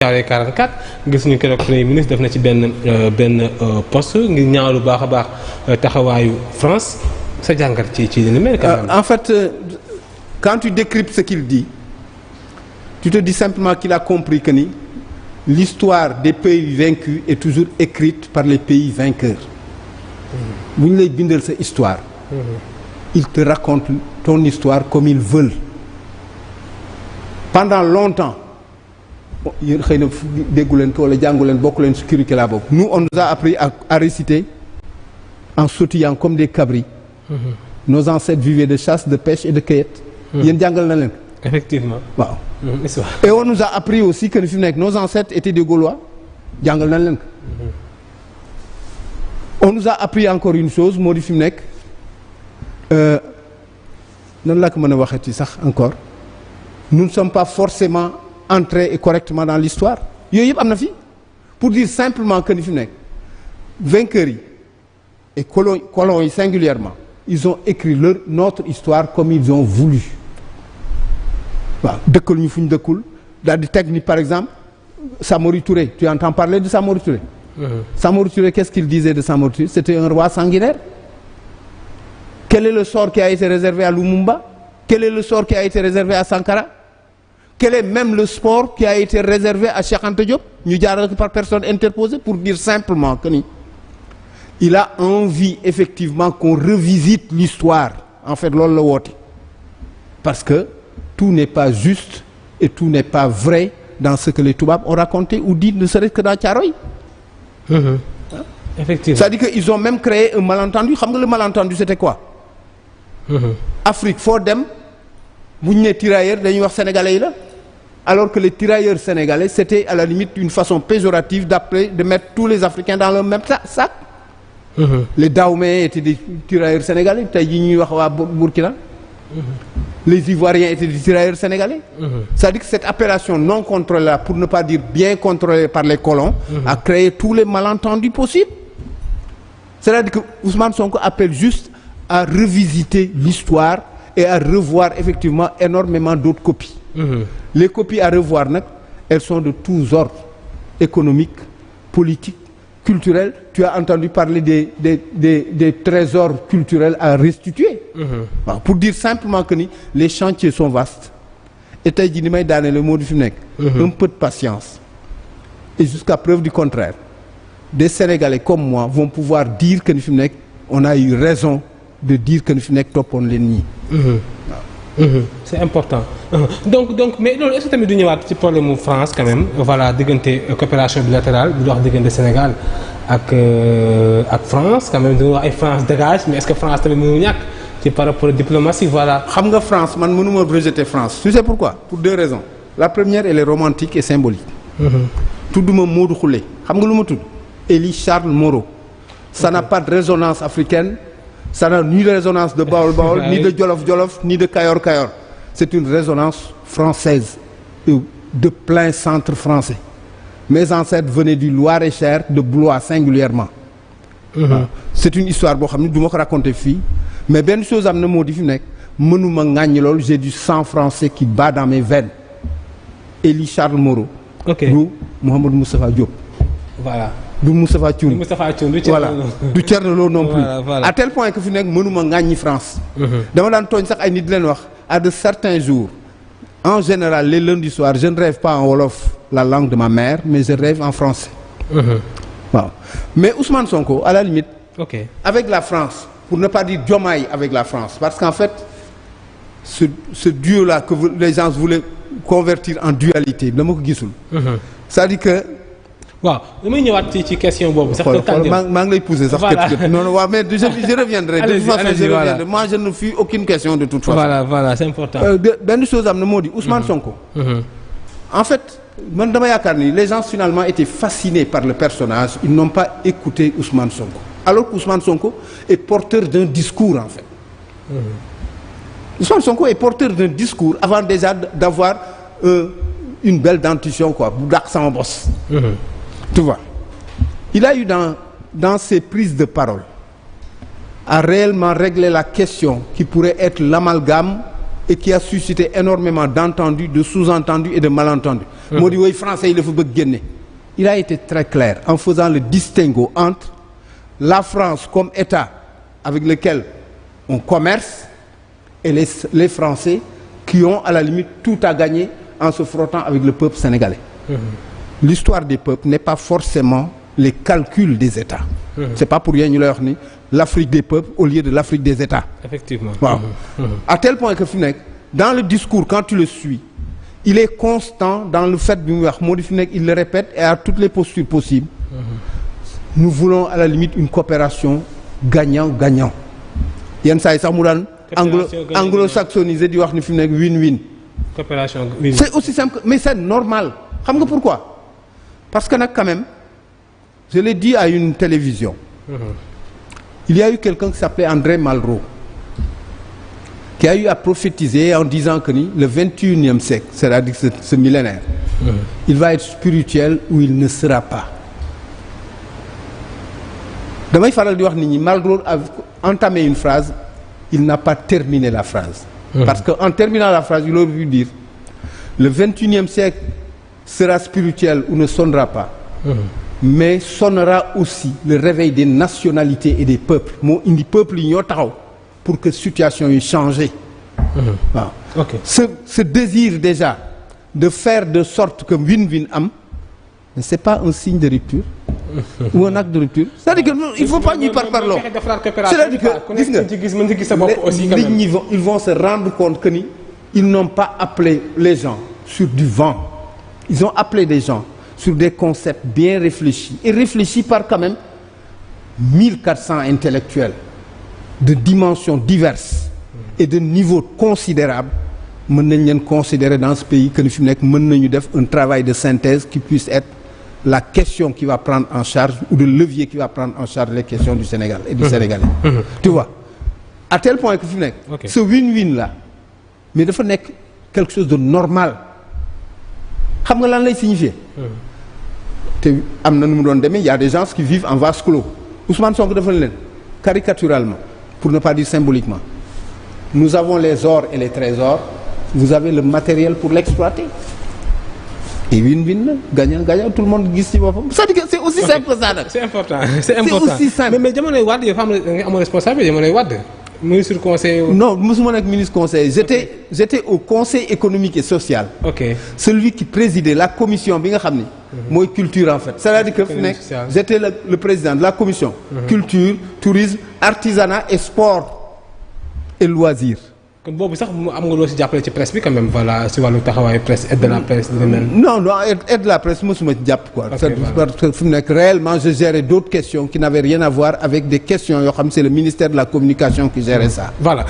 Thiaroye 44 gis ñu keroog premier ministre def na ci benn poste ngir ñaawlu baax a baax taxawaayu France sa jàngat ci li mel. En fait quand tu décryptes ce qu'il dit tu te dis simplement qu'il a compris que ni l'histoire des pays vaincus est toujours écrite par les pays vainqueurs. Bu ñu lay bindal sa histoire. Ils te racontent ton histoire comme ils veulent. Pendant longtemps. Yéen xëy na déggu leen ko wala jàngu leen bokk leen ci curricula boobu. Nous on nous a appris à réciter en sautillant comme des cabris. Nos ancêtres vivaient de chasse, de pêche et de cueillette. Yéen jàngal na leen. Effectivement. Waaw. Et on nous a appris aussi que fi mu nekk nos ancêtres étaient des Gaulois. Jàngal na leen ko. On nous a appris encore une chose moo di fi mu nekk nan laa ko mën a waxati sax encore nous ne sommes pas forcément entrer correctement dans l'histoire yooyu yëpp am na fi pour dire simplement que ni fi mu nekk vainqueurs yi et colons yi singulièrement ils ont écrit notre histoire comme ils ont voulu waaw dëkkal ñu fu ñu dëkkul daal di teg ni par exemple Samori Touré tu entends parler de Samori Touré. Samori Touré qu'est-ce qu'il disait de Samori Touré c'était un roi sanguinaire. Quel est le sort qui a été réservé à Lumumba? Quel est le sort qui a été réservé à Sankara? Quel est même le sport qui a été réservé à Cheikh Anta Diop ñu jaarale ko par personne interposée pour dire simplement que ni il a envie effectivement qu'on revisite l'histoire en fait loolu la woote parce que tout n'est pas juste et tout n'est pas vrai dans ce que les Toubabs ont raconté ou dit ne serait-ce que dans Thiaroye. Effectivement. C'est-à-dire que ils ont même créé un malentendu xam nga le malentendu c'était quoi? Afrique foo dem bu ñu nee tirailleurs dañuy wax sénégalais yi la. Alors que les tirailleurs sénégalais c'était à la limite une façon péjorative de mettre tous les Africains dans le même sac. Les Dahomey étaient des tirailleurs sénégalais tey jii ñuy wax waa Burkina. Les Ivoiriens étaient des tirailleurs sénégalais. C'est-à-dire que cette appellation non contrôlée là, pour ne pas dire bien contrôlée par les colons, a créé tous les malentendus possibles. C'est-à-dire que Ousmane Sonko appelle juste à revisiter l'histoire et à revoir effectivement énormément d'autres copies. Les copies à revoir nag elles sont de tous ordres économiques, politiques, culturels. Tu as entendu parler des trésors culturels à restituer. Waaw pour dire simplement que ni les chantiers sont vastes. Et tey jii ni may daane le mot du fi mu nekk. Un peu de patience. Et jusqu'à preuve du contraire, des Sénégalais comme moi vont pouvoir dire que ni fi mu nekk on a eu raison de dire que ni fi mu nekk toppoon leen ñii. C'est important. Donc mais loolu est-ce que tamit du ñëwaat ci problème mu France quand même voilà diggante coopération bilatérale bi wax diggante Sénégal ak France quand même dañu wax ay France dégage mais est-ce que France tamit mënu ñàkk ci par rapport à diplomatie voilà. Xam nga France man mënuma rejeter France. Tu sais pourquoi? Pour deux raisons. La première elle est romantique et symbolique. Tudduma Modou Khoule xam nga lu ma tudd. Élie Charles Moreau. Ça n'a pas de résonance africaine. Ça n'a ni de résonance de Baol-Baol, ni de Jolof-Jolof, ni de Kayor-Kayor. C'est une résonance française, de plein centre français. Mes ancêtres venaient du Loir-et-Cher, de Blois singulièrement. C'est une histoire boo xam ne du ma ko raconter fii mais benn chose am na moo di fi nekk mënuma ŋàññi loolu j'ai du sang français qui bat dans mes veines. Élie Charles Moreau. Du Mouhamadou Moustapha Diop. Voilà. Du Moustapha Thioune. Voilà. Du Thierno Lo non plus. Voilà. À tel point que fi nekk mënuma ŋàññi France. Dama daan tooñ sax ay nit di leen wax à de certains jours en général les lundis soirs je ne rêve pas en wolof la langue de ma mère mais je rêve en français. Waaw mais Ousmane Sonko à la limite. Avec la France pour ne pas dire Diomaye avec la France parce qu'en fait ce duo là que les gens voulaient convertir en dualité dama ko gisul. C'est-à-dire que. waaw damay ñëwaat ci question boobu. sax maa ngi lay pousser sax. non non waaw mais je reviendrai. De toute façon je reviendrai. Moi je ne fuis aucune question de toute façon. Voilà c'est important. benn chose am na moo di Ousmane Sonko. En fait man dama yaakaar ni les gens finalement étaient fascinés par le personnage ils n'ont pas écouté Ousmane Sonko. Alors qu'Ousmane Sonko est porteur d'un discours en fait. Ousmane Sonko est porteur d'un discours avant déjà d'avoir une belle dentition quoi bu dàq sama bos. Tu vois, il a eu dans ses prises de parole à réellement régler la question qui pourrait être l'amalgame et qui a suscité énormément d'entendus, de sous-entendus et de malentendus. moo di woy français yi la fa bëgg génne. Il a été très clair en faisant le distinguo entre la France comme État avec lequel on commerce et les Français qui ont à la limite tout à gagner en se frottant avec le peuple sénégalais. L'histoire des peuples n'est pas forcément les calculs des États. C'est pas pour rien ñu lay wax ni l'Afrique des peuples au lieu de l'Afrique des États. Effectivement. Waaw. À tel point que fi nekk dans le discours quand tu le suis il est constant dans le fait bi muy wax moo di fi nekk il le répète et à toutes les postures possibles. Nous voulons à la limite une coopération gagnant-gagnant. yenn saa yi sax mu daan anglo-saxonisé di wax ni fi nekk win-win. Coopération win-win. C'est aussi simple mais c'est normal xam nga pourquoi parce que nag quand même je l'ai dit à une télévision. Il y a eu quelqu'un qui s'appelait André Malraux qui a eu à prophétiser en disant que ni le 21e siècle c'est-à-dire ce millénaire il va être spirituel ou il ne sera pas. Damay faral di wax nit ñi Malraux a entamé une phrase il n'a pas terminé la phrase. Parce que en terminant la phrase il aurait pu dire le 21e siècle sera spirituel ou ne sonnera pas. Mais sonnera aussi le réveil des nationalités et des peuples moo indi peuple yi ñoo taxaw pour que situation yi changé. Waaw. Ok. Ce désir déjà de faire de sorte que win-win am mais c'est pas un signe de rupture. Ou un acte de rupture. C'est-à-dire que il faut pas ñuy parparloo. C'est-à-dire que gis nga nit ñi ils vont se rendre compte que ni ils n'ont pas appelé les gens sur du vent. Ils ont appelé des gens sur des concepts bien réfléchis et réfléchis par quand même 1400 intellectuels de dimensions diverses et de niveaux considérables mën nañ leen considérer dans ce pays que ni fi mu nekk mën nañu def un travail de synthèse qui puisse être la question qui va prendre en charge ou le levier qui va prendre en charge les questions du Sénégal et du Sénégalais. Tu vois à tel point que fi mu nekk ce win-win là mais dafa nekk quelque chose de normal xam nga lan lay signifier te am na nu mu doon demee il y a des gens qui vivent en vase clos Ousmane Sonko dafa leen caricaturalement pour ne pas dire symboliquement nous avons les ors et les trésors vous avez le matériel pour l'exploiter et win-win la gagnant tout le monde gis ci boppam c'est-à-dire que c'est aussi simple que ça nag. C'est important c'est aussi simple mais jamonoy Wade yow xam nga amoon responsable jamonoy Wade ministre conseil. Non mosuma nekk ministre conseil j'étais au conseil économique et social. Ok. Celui qui présidait la commission bi nga xam ni. mooy culture en fait. C'est-à-dire que fi nekk j'étais le président de la commission. Culture tourisme artisanat et sport et loisirs. kon boobu sax am nga loo si jàppale ci presse bi quand même voilà si wàllu taxawaayu presse aide de la presse dina mel. Non aide de la presse mosuma ci jàpp quoi. Okay, parce que fi mu nekk réellement je gérais d'autres questions qui n'avaient rien à voir avec des questions yoo xam c'est le ministère de la communication qui gérait ça. Voilà.